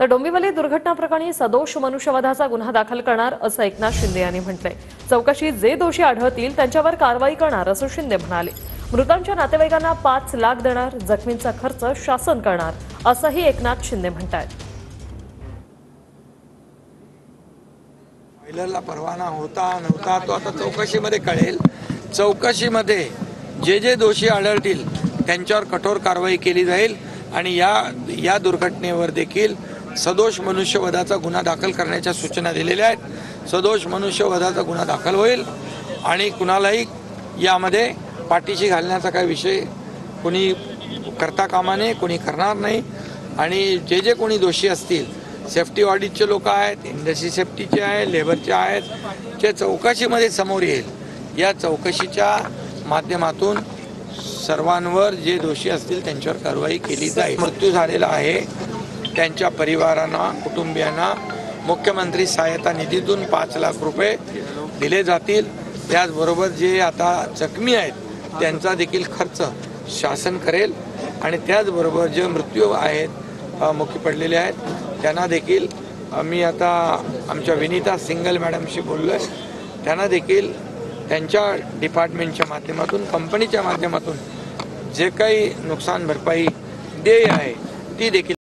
तर डोंबिवली दुर्घटना प्रकरणी सदोष मनुष्यवधाचा गुन्हा दाखल करणार असं एकनाथ शिंदे यांनी म्हटलंय। चौकशीत जे दोषी आढळतील त्यांच्यावर कारवाई करणार असं शिंदे म्हणाले। मृतांच्या नातेवाईकांना 5 लाख देणार, जखमींचा खर्च शासन करणार असंही एकनाथ शिंदे म्हणतात। पहिल्याला परवाना होता नव्हता तो आता चौकशीमध्ये कळेल। चौकशीमध्ये जे दोषी आढळतील त्यांच्यावर कठोर कारवाई केली जाईल आणि या दुर्घटनेवर देखील सदोष मनुष्यवधाचा गुन्हा दाखल करण्याच्या सूचना दिलेल्या आहेत। सदोष मनुष्यवधाचा गुन्हा दाखल होईल आणि कुणालाही यामध्ये पाठीशी घालण्याचा काही विषय कोणी करता कामा नये, कोणी करणार नाही। आणि जे कोणी दोषी असतील, सेफ्टी ऑडिटचे लोक आहेत, इंडस्ट्री सेफ्टीचे आहेत, लेबरचे आहेत, जे चौकशीमध्ये समोर येईल। या चौकशीच्या माध्यमातून सर्वांवर जे दोषी असतील त्यांच्यावर कारवाई केली जाईल। मृत्यू झालेला आहे त्यांच्या परिवारांना, कुटुंबियांना मुख्यमंत्री सहायता निधीतून 5 लाख रुपये दिले जातील। त्याचबरोबर जे आता जखमी आहेत त्यांचा देखील खर्च शासन करेल आणि त्याचबरोबर जे मृत्यू आहेत मुखी पडलेले आहेत त्यांना देखील मी आता आमच्या विनीता सिंगल मॅडमशी बोललोय, त्यांना देखील त्यांच्या डिपार्टमेंटच्या माध्यमातून, कंपनीच्या माध्यमातून जे काही नुकसान भरपाई देय आहे ती देखील